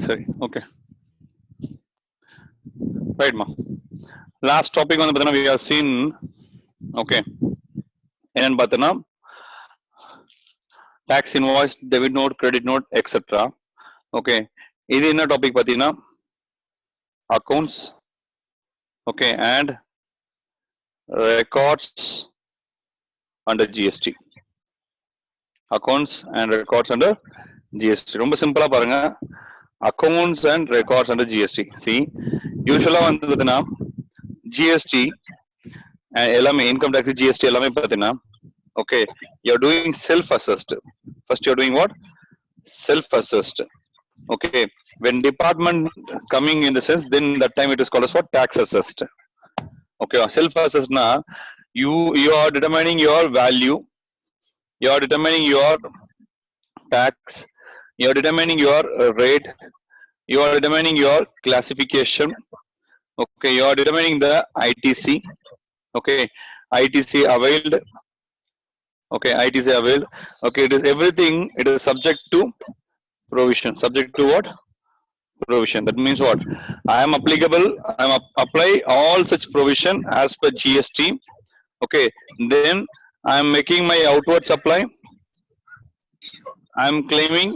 Sorry. Okay. Right, ma. Last topic on the we have seen. Okay. And tax invoice, debit note, credit note, etc. Okay. This is topic patina accounts. Okay, and records under GST. Accounts and records under GST. ரொம்ப சிம்பிளா பாருங்க. Accounts and records under GST. See, usually வந்து பாத்தீங்கன்னா GST எல்லாமே income tax GST எல்லாமே பாத்தீங்கன்னா okay, you're doing self assessed. First you're doing what? Self assessed. Okay, when department coming in the sense, then that time it is called as what? Tax assessed. Okay, self assessed na you are determining your value, you are determining your tax, you are determining your rate, you are determining your classification. Okay, you are determining the ITC. Okay, ITC availed. Okay, ITC availed. Okay, it is everything. It is subject to provision. Subject to what? Provision. That means what? I am applicable. I am apply all such provision as per GST. Okay, then I am making my outward supply. I am claiming.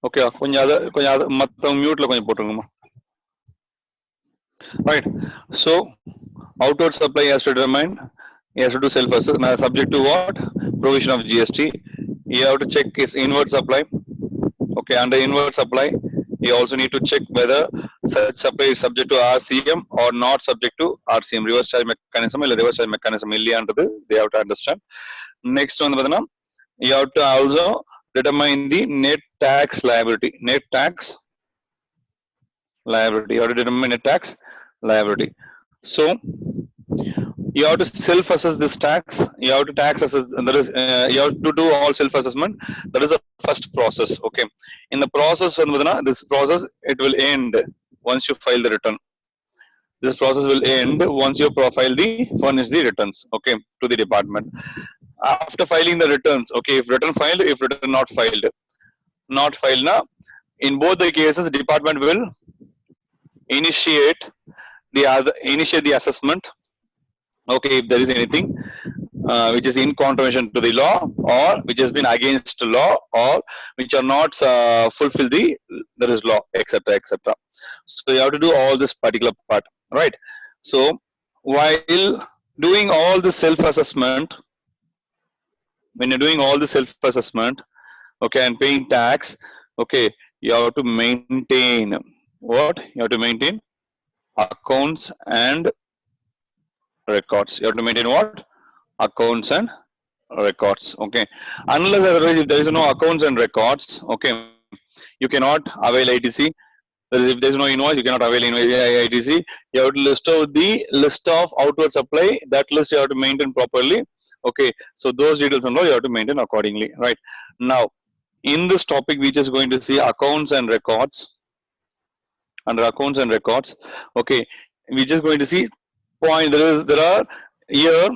Okay, கொஞ்சம் மத்த மியூட்ல கொஞ்சம் போட்டுருங்கம்மா. Right. So outward supply has to determine, he has to do self assess. Now subject to what? Provision of GST. You have to check his inward supply. Okay, under inward supply, you also need to check whether such supply is subject to RCM or not subject to RCM. Reverse charge mechanism or reverse charge mechanism they have to understand. Next one, you have to also determine the net tax liability. Net tax liability. You have to determine net tax liability. So you have to self-assess this tax. You have to tax assess. That is, you have to do all self-assessment. That is the first process. Okay. In the process, this process it will end once you file the return. This process will end once you furnish the returns. Okay, to the department. After filing the returns, okay, if return filed, if return not filed now. In both the cases, the department will initiate the assessment. Okay, if there is anything which is in contravention to the law or which has been against the law or which are not fulfill there is law, etc., etc. So you have to do all this particular part, right? So while doing all the self-assessment, when you're doing all the self-assessment, okay, and paying tax, okay, you have to maintain what? You have to maintain accounts and records. You have to maintain what? Accounts and records. Okay, unless otherwise if there is no accounts and records, okay, you cannot avail ITC. If there is no invoice, you cannot avail ITC. You have to list out the list of outward supply. That list you have to maintain properly. Okay, so those details and all you have to maintain accordingly, right? Now in this topic we just going to see accounts and records. Under accounts and records, okay, we just going to see point. There are here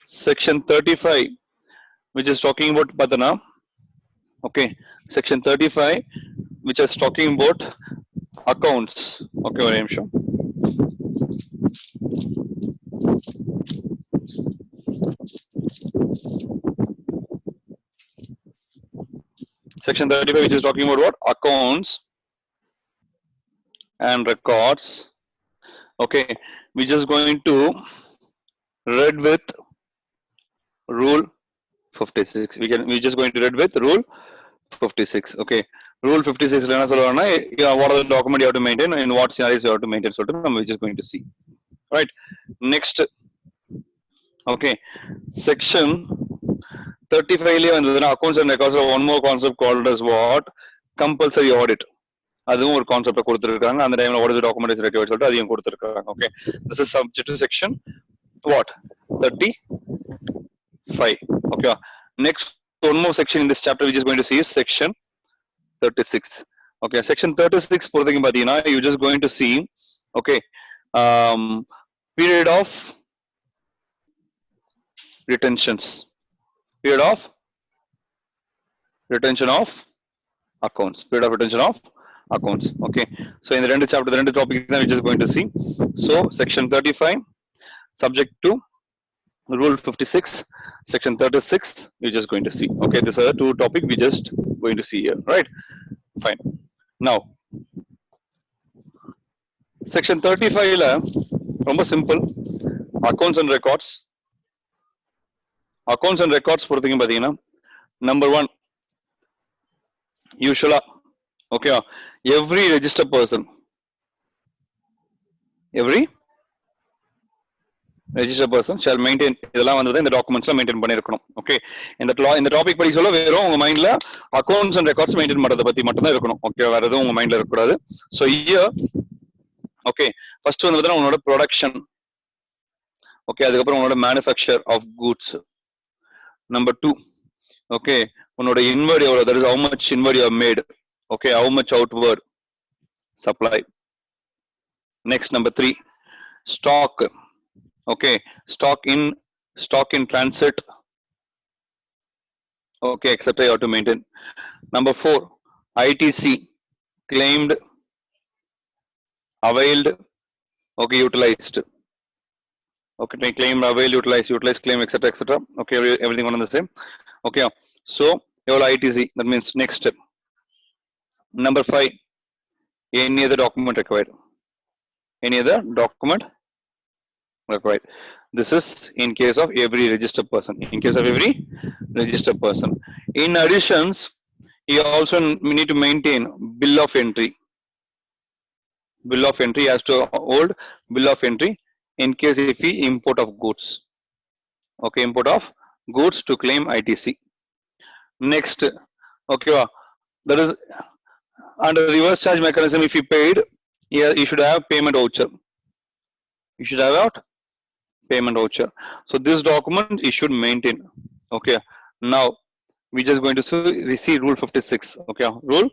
section 35 which is talking about Patana. Okay, section 35 which is talking about accounts. Okay, one nimsham. Section 35 which is talking about what? Accounts and records. Okay, we just going to read with rule 56. We just going to read with rule 56. Okay, rule 56 what are the document you have to maintain and what scenarios you have to maintain, so we're just going to see, right? Next, okay, section 35 accounts and records, one more concept called as what? Compulsory audit. அதுவும் ஒரு concept கொடுத்திருக்காங்க. அந்த டைம்ல what is the document is required சொல்லிட்டு அதையும் கொடுத்திருக்காங்க. Okay, this is subject to section what? 35. Okay, next one more section in this chapter which is going to see is section 36. Okay, section 36 பொறுத்தவரைக்கும் பாத்தீங்கன்னா you just going to see, okay, period of retentions, period of retention of accounts. Period of retention of accounts. Okay. So in the rendu chapter, the rendu topic we're just going to see. So section 35, subject to rule 56, section 36, you're just going to see. Okay, these are the two topics we just going to see here, right? Fine. Now, section 35 la ரொம்ப simple. Accounts and records. Accounts and records பொறுத்தவரைக்கும் பாத்தீங்கன்னா number one, usually, okay, every registered person, every registered person shall maintain இதெல்லாம் வந்து இந்த டாக்குமெண்ட்ஸ்ல maintain பண்ணிருக்கணும். Okay, இந்த topic படி சொல்ல வெறும் உங்க மைண்ட்ல அக்கவுண்ட்ஸ் அண்ட் ரெக்கார்ட்ஸ் மெயின்டைன் பண்றத பத்தி மட்டும் தான் இருக்கணும். ஓகே, வேற எதுவும் உங்க மைண்ட்ல இருக்க கூடாது. சோ ஹியர் ஓகே, ஃபர்ஸ்ட் வந்து பார்த்தா உங்களோட ப்ரொடக்ஷன். ஓகே, அதுக்கப்புறம் உங்களோட manufacture of goods. Number 2, okay, உன்னோட இன்வர்ட் எவ்வளவு, that is how much inward you have made. Okay, how much outward supply. Next number 3, stock. Okay, stock in transit, okay, etc. You have to maintain. Number 4, ITC, claimed, availed, okay, utilized. Okay, claimed, availed, utilized, claim, etc., etc. Okay, everything one on the same. Okay, so your ITC, that means next step. Number 5, any other document required. Any other document required. This is in case of every registered person. In case of every registered person. In addition, you also need to maintain bill of entry. Bill of entry has to hold bill of entry in case if we import of goods. Okay, import of goods to claim ITC. Next, okay, that is under reverse charge mechanism. If you paid, you should have payment voucher. You should have out payment voucher. So this document you should maintain. Okay, now we just going to see rule 56. Okay, rule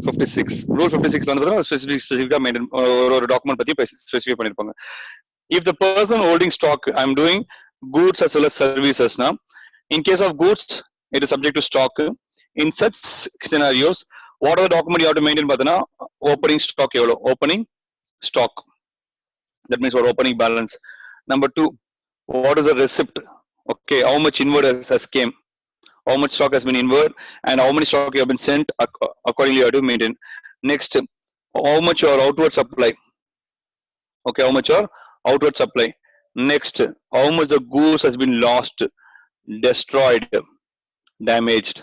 56. Rule 56 la specific maintain or document பத்தி specify பண்ணிருப்பாங்க. If the person holding stock, I'm doing goods as well as services now. In case of goods, it is subject to stock. In such scenarios, what are the document you have to maintain பார்த்தனா opening stock எவ்வளவு, opening stock, that means our opening balance. Number 2, what is the receipt? Okay, how much inward has came, how much stock has been inward, and how many stock you have been sent, accordingly you have to maintain. Next, how much your outward supply. Okay, how much your outward supply. Next, how much the goods has been lost, destroyed, damaged.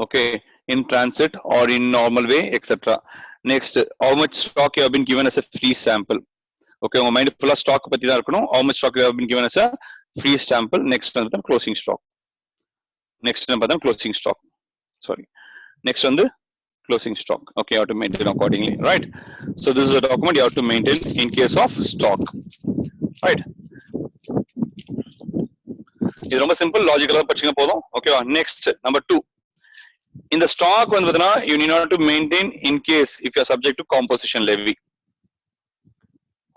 Okay, in transit or in normal way, etc. Next, how much stock you have been given as a free sample. Okay, உங்க mind ஃபுல்லா stock பத்தி தான் இருக்கணும். how much stock you have been given as a free sample. Next வந்து closing stock. Next வந்து closing stock. Sorry. Next வந்து closing stock. Okay, you have to maintain accordingly, right? So this is a document you have to maintain in case of stock, right? இது ரொம்ப simple, லாஜிக்கலா படிச்சீங்க போதும். ஓகேவா? Next number 2, இந்த stock வந்து பார்த்தீங்கன்னா you need not to maintain in case if you are subject to composition levy.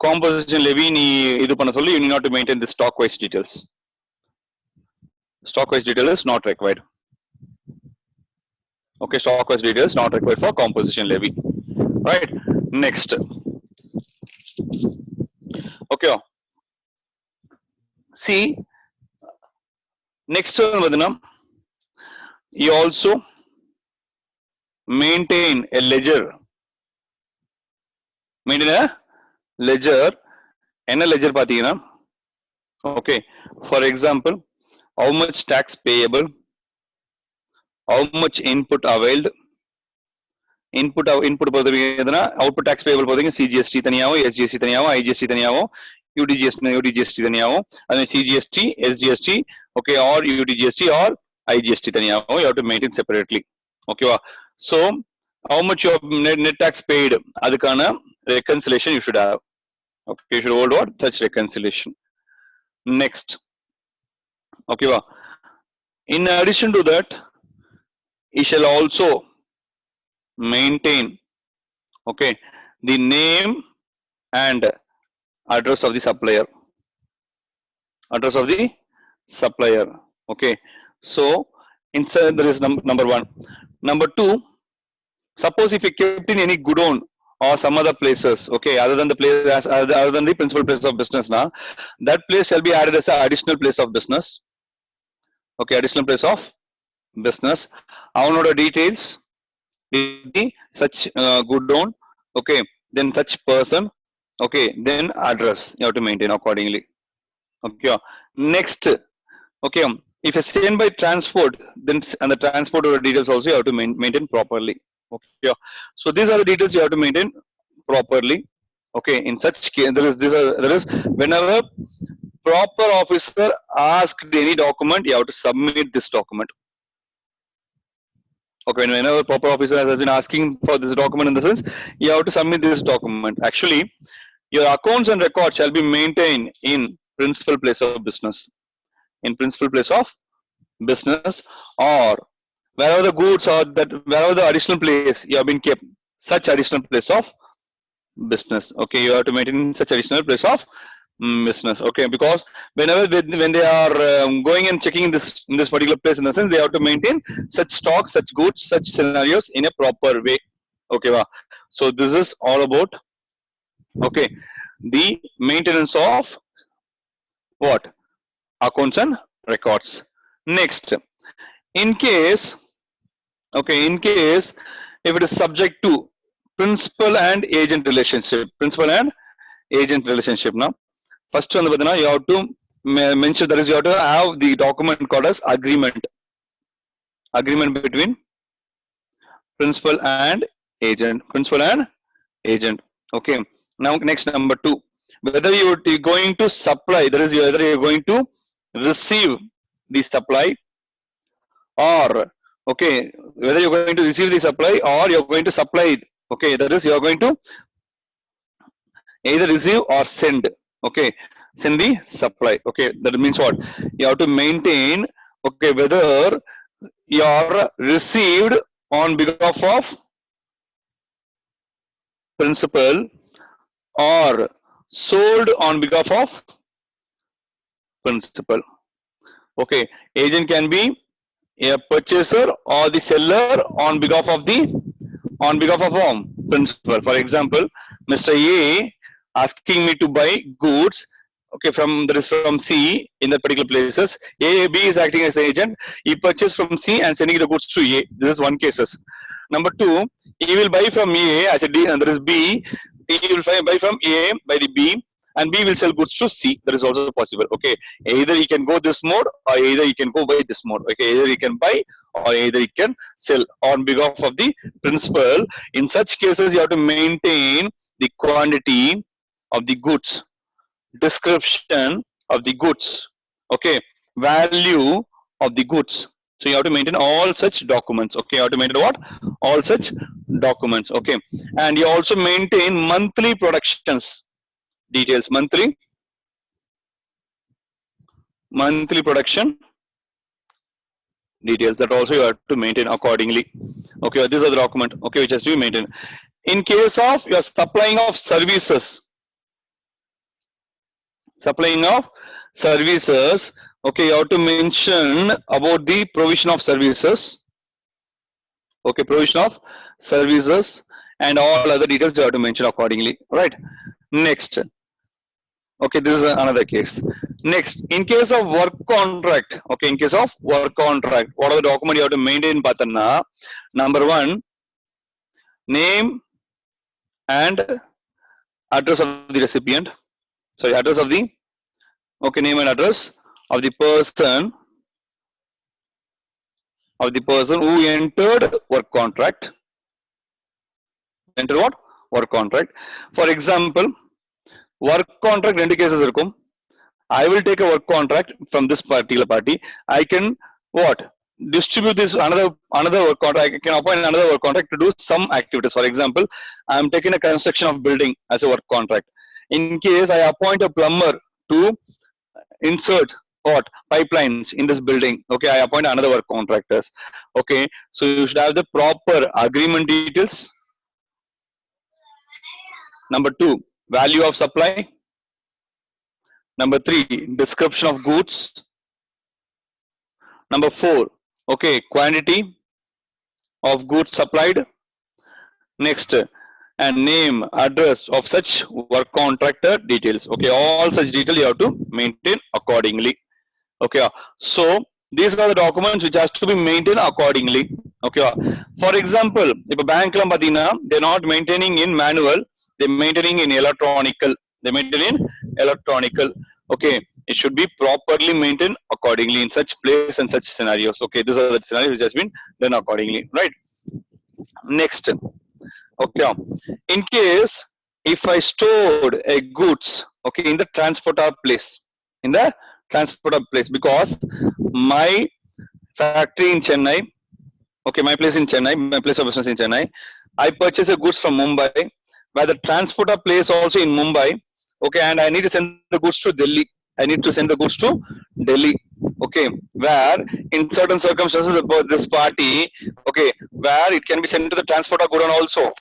Composition levy நீ இது பண்ண சொல்லி you need not to maintain the stock wise details. Stock wise detail is not required. Okay, stock wise details not required for composition levy, right? Next, okay, see, next one vadana, you also maintain a ledger. Maintain a ledger. என்ன ledger பாத்தீங்கன்னா, okay, for example, how much tax payable, how much input availed, input பொறுத்தவரைக்கும் output tax payable பொறுத்தவரைக்கும் CGST தனியாவும், SGST தனியாவும், IGST தனியாவும், UTGST தனியாவும், அது CGST, SGST, okay, or UTGST or IGST தனியாவும், you have to maintain separately. Okay, so how much your net tax paid, அதுக்கான reconciliation you should have. Okay, you should hold what such reconciliation. Next, okay, in addition to that, you shall also maintain, okay, the name and address of the supplier. Address of the supplier. Okay, so inside there is number 1. Number 2, Suppose if you kept in any godown or some other places, okay, other than the place other than the principal place of business now, that place shall be added as an additional place of business. Okay, additional place of business. I want to know the details. The such godown, okay, then such person, okay, then address you have to maintain accordingly. Okay, next, okay, if you send by transport, then and the transport or details also you have to maintain properly. Okay, so these are the details you have to maintain properly. Okay, in such case, there is whenever proper officer asked any document, you have to submit this document. Okay, whenever proper officer has been asking for this document in the sense, you have to submit this document. Actually, your accounts and records shall be maintained in principal place of business. In principal place of business, or wherever the goods or that wherever the additional place you have been kept, such additional place of business. Okay, you have to maintain such additional place of business. Okay, because whenever when they are going and checking this in this particular place, in the sense they have to maintain such stock, such goods, such scenarios in a proper way. Okay, wow. So this is all about, okay, the maintenance of what, accounts and records. Next, in case, okay, in case if it is subject to principal and agent relationship, principal and agent relationship. Now, first one, you have to mention, that is, you have to have the document called as agreement. Agreement between principal and agent. Principal and agent. Okay. Now, next, number two, whether you are going to supply, that is, whether you are going to receive the supply, or, okay, whether you're going to receive the supply or you're going to supply it. Okay, that is, you're going to either receive or send. Okay, send the supply. Okay, that means what, you have to maintain, okay, whether you're received on behalf of principal or sold on behalf of principal. Okay, agent can be a purchaser or the seller on behalf of the principal. For example, Mr. A asking me to buy goods, okay, from, that is from C in the particular places. B is acting as an agent. He purchased from C and sending the goods to A. This is one cases. Number two, he will buy from A as a D, and there is B. He will buy from A by the B, and B will sell goods to C. That is also possible. Okay, either he can go this mode or either he can go by this mode. Okay, either he can buy or either he can sell on behalf of the principal. In such cases, you have to maintain the quantity of the goods, description of the goods, okay, value of the goods. So you have to maintain all such documents. Okay, you have to maintain what, all such documents. Okay, and you also maintain monthly productions details, monthly production details, that also you have to maintain accordingly. Okay, these are the document, okay, which has to be maintained. In case of your supplying of services, okay, you have to mention about the provision of services. Okay, provision of services and all other details you have to mention accordingly. Right. Next. Okay, this is another case. Next, in case of work contract, okay, in case of work contract, what are the document you have to maintain? Patanna, number one, name and address of the recipient. Sorry, address of the, okay, name and address of the person who entered work contract. Enter what? Work contract. For example, work contract rendu cases irukum. I will take a work contract from this particular party. I can what? Distribute this another work contract. I can appoint another work contract to do some activities. For example, I am taking a construction of building as a work contract. In case I appoint a plumber to insert what, pipelines in this building. Okay, I appoint another work contractors. Okay, so you should have the proper agreement details. Number two, value of supply. Number three, description of goods. Number four, okay, quantity of goods supplied. Next, and name, address of such work contractor details. Okay, all such detail you have to maintain accordingly. Okay, so these are the documents which has to be maintained accordingly. Okay, for example, if a bank they're not maintaining in manual, they're maintaining in electronical. They maintain in electronical. Okay, it should be properly maintained accordingly in such place and such scenarios. Okay, these are the scenarios which has been done accordingly, right? Next, okay, in case if I stored a goods, okay, in the transporter place, in the transporter place, because my factory in Chennai, okay, my place in Chennai, my place of business in Chennai, I purchase a goods from Mumbai, where the transporter place also in Mumbai, okay, and I need to send the goods to Delhi. I need to send the goods to Delhi, okay, where in certain circumstances about this party, okay, where it can be sent to the transporter Godown also,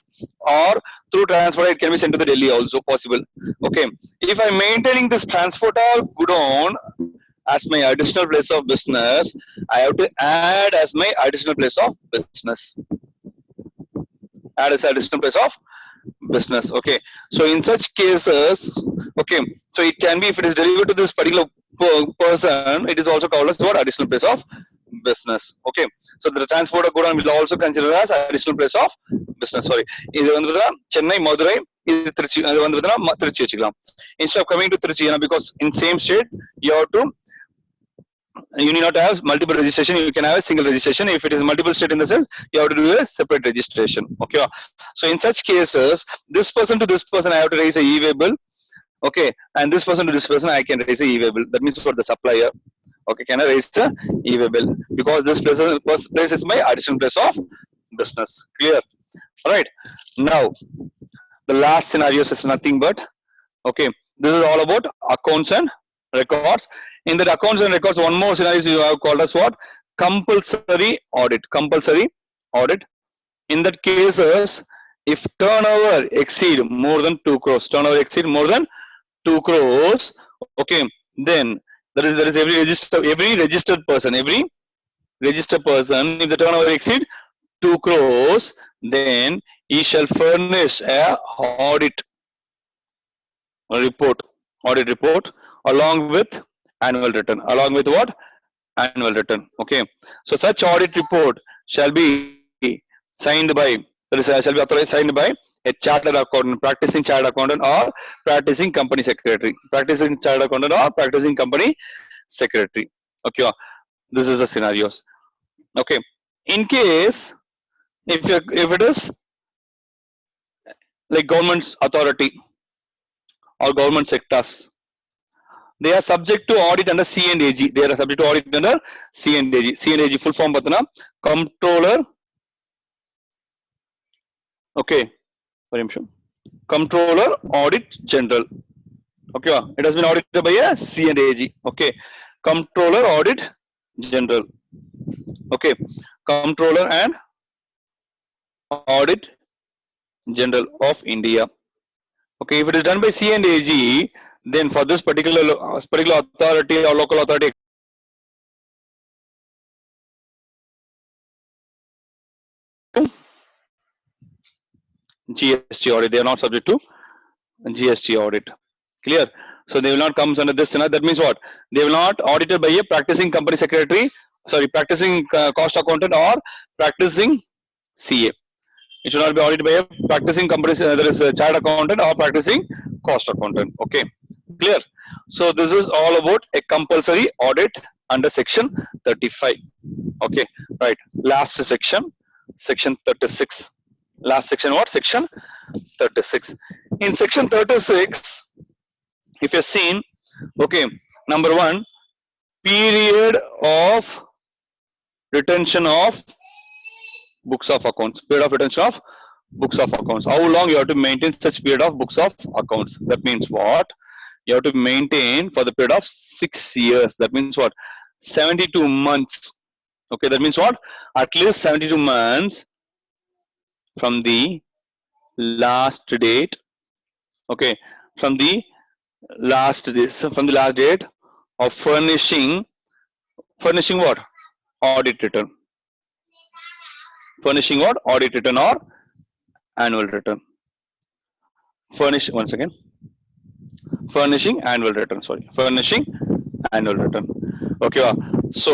or through transporter it can be sent to the Delhi also possible. Okay, if I'm maintaining this transporter Godown as my additional place of business, I have to add as my additional place of business. Add as additional place of business. Okay, so in such cases, okay, so it can be if it is delivered to this particular person, it is also called as what, additional place of business. Okay, so the transporter Godown will also consider as additional place of business. Sorry, இது வந்து Chennai, Madurai, இது திருச்சி, அது வந்து திருச்சி வச்சுக்கலாம். Instead of coming to Trichy, because in same state you have to, you need not have multiple registration, you can have a single registration. If it is multiple state, in the sense you have to do a separate registration. Okay, so in such cases, this person to this person I have to raise a e-waybill. Okay, and this person to this person I can raise a e-waybill. That means for the supplier, okay, can I raise a e-waybill, because this place is my additional place of business. Clear? All right, now the last scenarios is nothing but, okay, this is all about accounts and records. In that accounts and records, one more scenario you have called as what? Compulsory audit. Compulsory audit. In that cases, if turnover exceed more than 2 crores, turnover exceed more than 2 crores, okay, then there is every registered person, if the turnover exceed 2 crores, then he shall furnish a audit report along with annual return. Along with what? Annual return. Okay, so such audit report shall be signed by, shall be authorized, signed by a chartered accountant, practicing chartered accountant, or practicing company secretary. Practicing chartered accountant or practicing company secretary. Okay, this is the scenarios. Okay, in case if it is like government's authority or government sectors, they are subject to audit under C and AG. They are subject to audit under C and AG. C and AG full form pathana, controller. Okay, controller audit general. Okay, it has been audited by a C and AG. Okay, controller audit general. Okay, controller and audit general of India. Okay, if it is done by C and AG, then for this particular authority or local authority, GST audit, they are not subject to GST audit. Clear? So they will not come under this. That means what? They will not audited by a practicing company secretary, sorry, practicing cost accountant or practicing CA. It should not be audited by a practicing company, there is a chartered accountant or practicing cost accountant. Okay, clear? So this is all about a compulsory audit under section 35. Okay, right. Last section, section 36. Last section what? Section 36. In section 36, if you've seen, okay, number one, period of retention of books of accounts. Period of retention of books of accounts. How long you have to maintain such period of books of accounts? That means what? You have to maintain for the period of 6 years. That means what? 72 months. Okay, that means what? At least 72 months from the last date. Okay, from the last date of furnishing what? Audit return. Furnishing what? Audit return or annual return. Furnish once again. Furnishing annual return. Sorry, furnishing annual return. Okay. So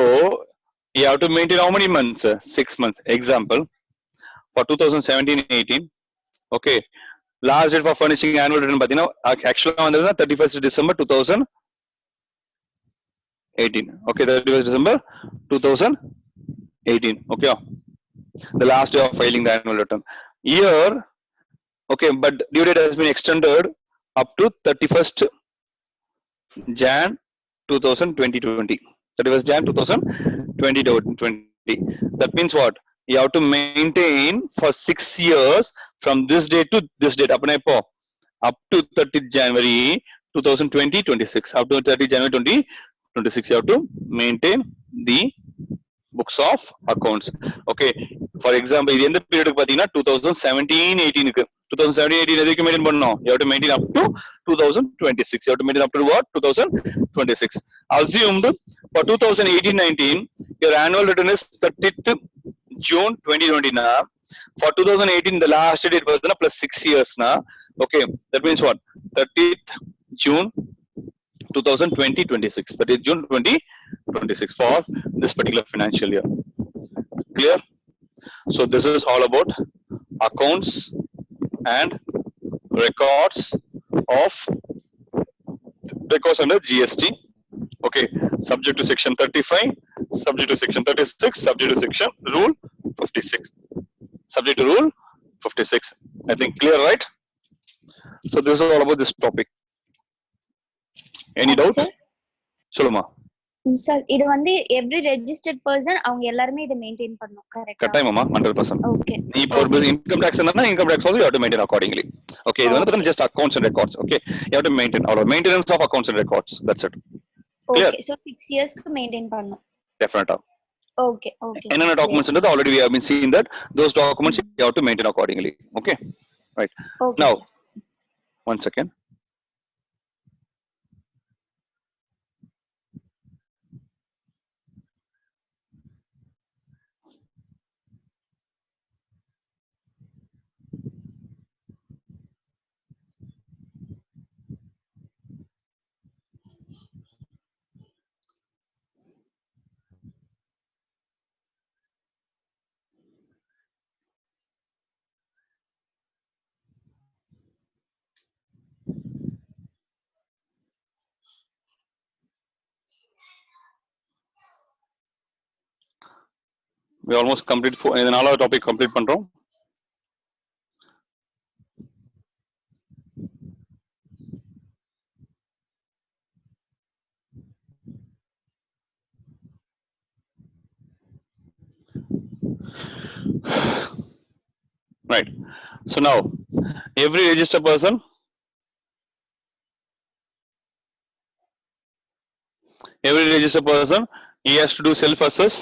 you have to maintain how many months? 6 months. Example for 2017-18. Okay. Last date for furnishing annual return. But you know, actually on the 31st December 2018. Okay, 31st December 2018. Okay. The last day of filing the annual return. Here, okay, but due date has been extended up to 31st Jan 2020. 31st Jan 2020. That means what? You have to maintain for 6 years from this date to this date. Up to 30th January 2020-26. Up to 30th January 2026, you have to maintain the books of accounts. Okay. For example, in the period of 2017-18. 2017-18 எதுக்கு maintain பண்ணணும்? You have to maintain up to 2026. You have to maintain up to what? 2026. Assumed for 2018-19 your annual return is 30th June 2020 na. For 2018 the last date was plus 6 years na. Okay, that means what? 30th June 2020-26. 30th June 2026 for this particular financial year. Clear? So this is all about accounts and records under GST. Okay, subject to section 35, subject to section 36, subject to section rule 56. Subject to rule 56. I think clear, right? So this is all about this topic. Any doubt? Soluma. Sir, இது வந்து every registered person அவங்க எல்லாரும் இத மெயின்टेन பண்ணனும், கரெக்ட்டா? கட்டாயமா 100%. Okay. நீ இப்போ income tax என்னன்னா income tax also you have to maintain accordingly. Okay, இது வந்து just accounts and records. Okay, you have to maintain our maintenance of accounts and records. That's it. Clear? Okay, so 6 years க்கு மெயின்टेन பண்ணனும். Definitely. Okay, okay. என்னென்ன documents under already we have been seeing that those documents you have to maintain accordingly. Okay, right. Okay, now sir. one second. We almost complete இந்த நாலாவது topic complete பண்றோம். Right. So now every registered person he has to do self-assess.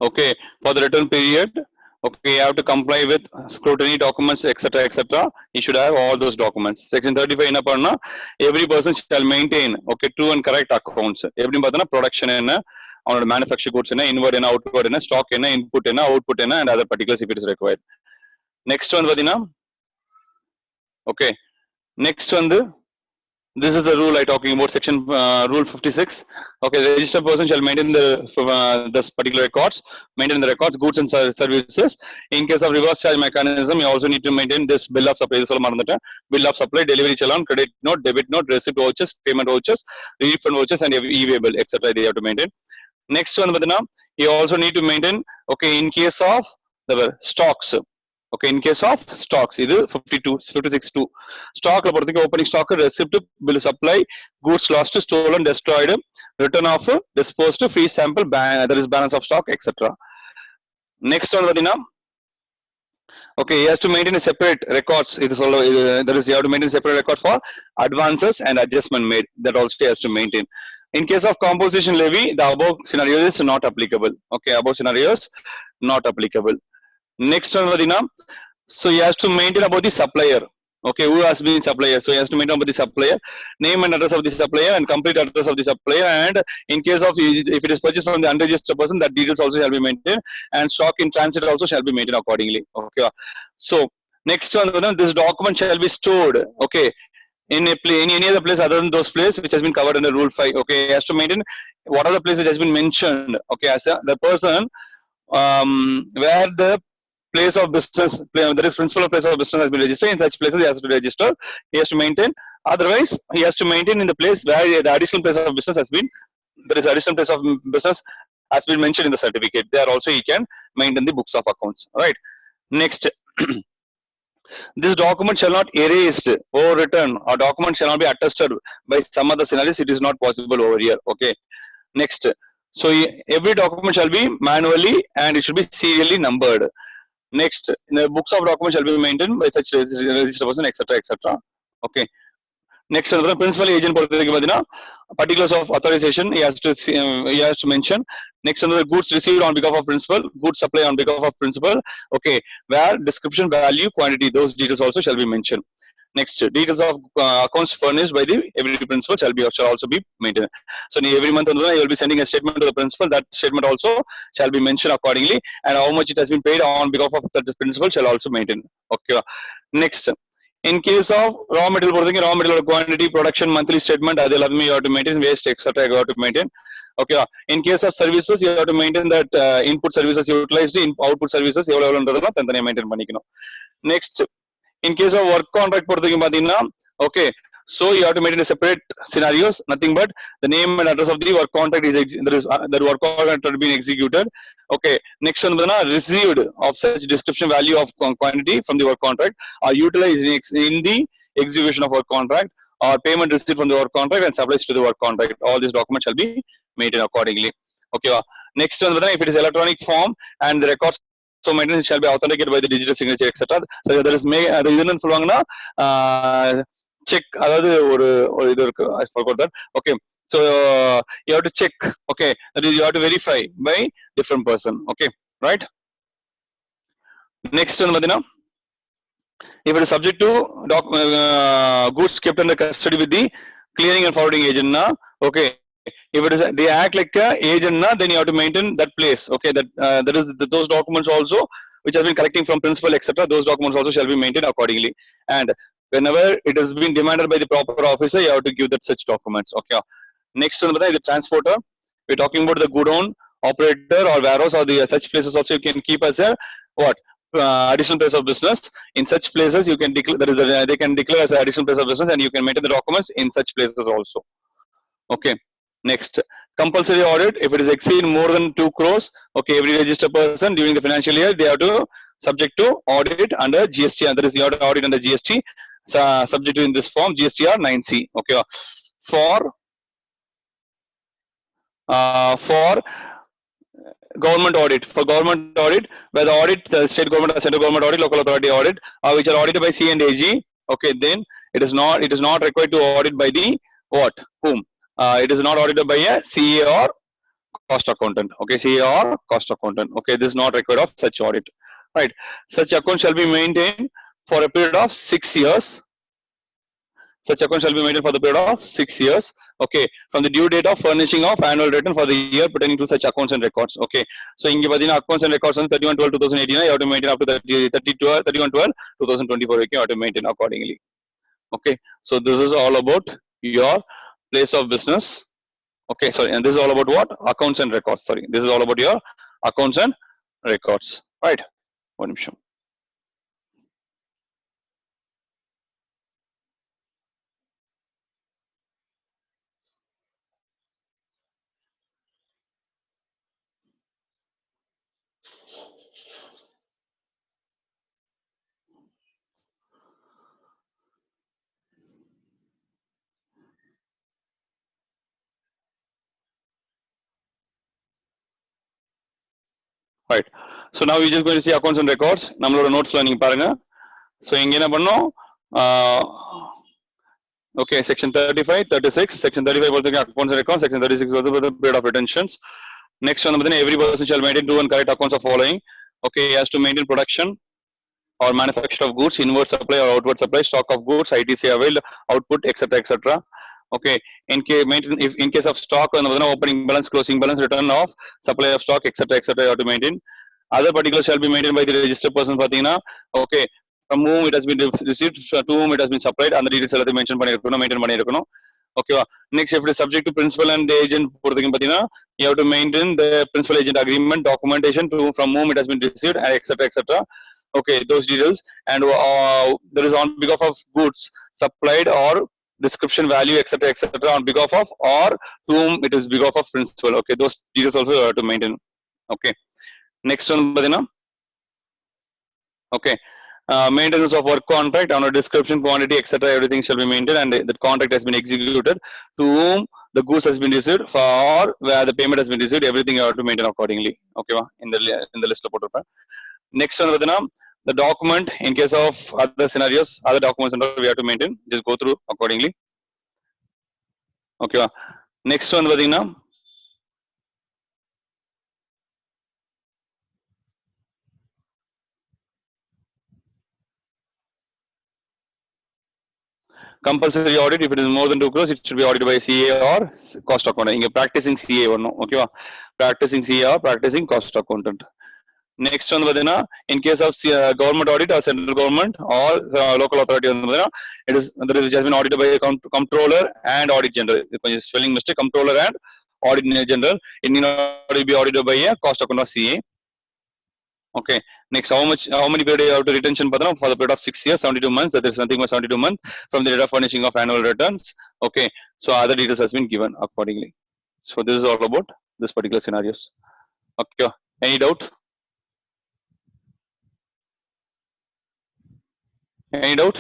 Okay, for the return period. Okay, you have to comply with scrutiny documents, etc., etc. You should have all those documents. Section 35 என்ன பண்ணா every person shall maintain okay true and correct accounts. எப்படி பார்த்தா production என்ன, அவனோட manufactured goods என்ன, inward என்ன, outward என்ன, stock என்ன, input என்ன, output என்ன, and other particulars if it is required. Next one பார்த்தீங்கன்னா okay, next வந்து this is the rule I talking about, section rule 56. Okay, the registered person shall maintain this particular records, maintain the records, goods and services. In case of reverse charge mechanism, you also need to maintain this bill of supply. Bill of supply, delivery challan, credit note, debit note, receipt vouchers, payment vouchers, refund vouchers, and e-way bill, etc. They have to maintain. Next one, you also need to maintain. Okay, in case of the stocks. Okay, in case of stocks, இது 56(2). Stock la பொறுத்தவரைக்கும் opening stock, receipt, bill supply, goods lost, stolen, destroyed, return of, disposed, free sample, there is balance of stock, etc. Next one பார்த்தீங்கன்னா okay, he has to maintain a separate records. It is all there is you have to maintain separate record for advances and adjustment made. That also he has to maintain. In case of composition levy, the above scenarios is not applicable. Okay, above scenarios not applicable. Next one, so he has to maintain about the supplier. Okay, who has been supplier? So he has to maintain about the supplier, name and address of the supplier, and complete address of the supplier. And in case of if it is purchased from the unregistered person, that details also shall be maintained, and stock in transit also shall be maintained accordingly. Okay, so Next one, this document shall be stored, okay, in any other place other than those places which has been covered under Rule 5. Okay, he has to maintain what are the places which has been mentioned. Okay, as the person where the place of business, that is principal of place of business has been registered, in such places he has to register. He has to maintain. Otherwise, he has to maintain in the place where the additional place of business has been. There is additional place of business has been mentioned in the certificate. There also he can maintain the books of accounts. All right. Next. This document shall not erased or written, or document shall not be attested by some other scenarios. It is not possible over here. Okay. Next. So every document shall be manually and it should be serially numbered. Next, the books of documents shall be maintained by such registered person, etc., etc. Okay. Next, another principal agent particulars of authorization he has to mention. Next, another goods received on behalf of principal, goods supply on behalf of principal. Okay, where description, value, quantity, those details also shall be mentioned. Next, details of accounts furnished by the every principal shall also be maintained. So every month you will be sending a statement to the principal. That statement also shall be mentioned accordingly, and how much it has been paid on behalf of the principal shall also maintain. Okay. Next, in case of raw material quantity, production, monthly statement, you have to maintain, waste, etc. You have to maintain. Okay. In case of services, you have to maintain that input services utilized, in output services, maintain. Next, in case of work contract, okay, so you have to maintain a separate scenarios, nothing but the name and address of the work contract is that work contract has been executed. Okay, next one, received of such description, value of quantity from the work contract are utilized in the execution of work contract, or payment received from the work contract and supplies to the work contract. All these documents shall be maintained accordingly. Okay, next one, if it is electronic form and the records so maintenance shall be authenticated by the digital signature, etc. So there is check, I forgot that. Okay, so you have to check. Okay, that is you have to verify by different person. Okay, right. Next one, Madina. If it is subject to goods kept under custody with the clearing and forwarding agent, na, okay. If it is they act like a agent, na, then you have to maintain that place. Okay, that is those documents also which have been collecting from principal, etc. Those documents also shall be maintained accordingly. And whenever it has been demanded by the proper officer, you have to give that such documents. Okay. Next one is the transporter. We're talking about the godown operator or warehouse or the such places also you can keep as a what additional place of business. In such places you can declare they can declare as an additional place of business, and you can maintain the documents in such places also. Okay. Next, compulsory audit. If it is exceed more than 2 crores, okay, every registered person during the financial year they have to subject to audit under GST, and that is the audit under GST, subject to in this form GSTR 9C. Okay, for government audit, where the audit, the state government or central government audit, local authority audit, which are audited by C and AG. Okay, then it is not required to audit by the what whom. It is not audited by a CA or cost accountant. Okay, CA or cost accountant. Okay, this is not required of such audit. Right. Such account shall be maintained for a period of 6 years. Such account shall be maintained for the period of 6 years. Okay, from the due date of furnishing of annual return for the year pertaining to such accounts and records. Okay, so in accounts and records on 31/12/2018, you have to maintain up to 31/12/2024. Okay, you have to maintain accordingly. Okay, so this is all about your place of business. Okay, sorry, and this is all about what? Accounts and records. Sorry, this is all about your accounts and records. Right. One minute. Right. So now we're just going to see accounts and records. நம்மளோட நோட்ஸ்ல நீங்க பாருங்க. So இங்க என்ன பண்ணோம்? Okay, section 35, 36. Section 35 was the accounts and records. Section 36 was the period of retentions. Next one, every person shall maintain true and correct accounts of following. Okay, he has to maintain production or manufacture of goods, inward supply or outward supply, stock of goods, ITC availed, output, etc., etc. Okay, in case of stock, opening balance, closing balance, return of supply of stock, etc., etc. You have to maintain. Other particulars shall be maintained by the registered person. Okay, from whom it has been received, to whom it has been supplied, and the details எல்லாத்தையும் mention பண்ணிருக்கணும், maintain பண்ணிருக்கணும். ஓகேவா? Next if it is subject to principal and agent பொறுத்தவரைக்கும் பார்த்தீங்கன்னா you have to maintain the principal agent agreement documentation to from whom it has been received, etc. Okay, those details. And there is on behalf of goods supplied or description value, etc. on behalf of or to whom it is behalf of principal. Okay, those details also you have to maintain. Okay, next one பார்த்தீங்கன்னா okay, maintenance of work contract on a description, quantity, etc. everything shall be maintained, and the contract has been executed, to whom the goods has been received, for where the payment has been received, everything you have to maintain accordingly. Okay, in the list of போட்டுருப்பேன். Next one பார்த்தீங்கன்னா the document in case of other scenarios, other documents and all we have to maintain, just go through accordingly. Okay, next one பார்த்தீங்கன்னா compulsory audit. If it is more than 2 crores, it should be audited by CA or cost accountant. இங்க practicing CA வரணும். ஓகேவா? practicing CA or practicing cost accountant. Next one பார்த்தீங்கன்னா in case of government audit or central government or local authority வந்து பார்த்தீங்கன்னா it is which has been audited by comptroller and audit general. கொஞ்சம் spelling mistake, comptroller and audit general. It need not be audited by a cost accountant or CA. Okay, next how many period you have to retention பார்த்தீங்கன்னா for the period of 6 years, 72 months. That is nothing but 72 months from the date of furnishing of annual returns. Okay, so other details has been given accordingly. So this is all about this particular scenarios. Okay, any doubt? Any doubt?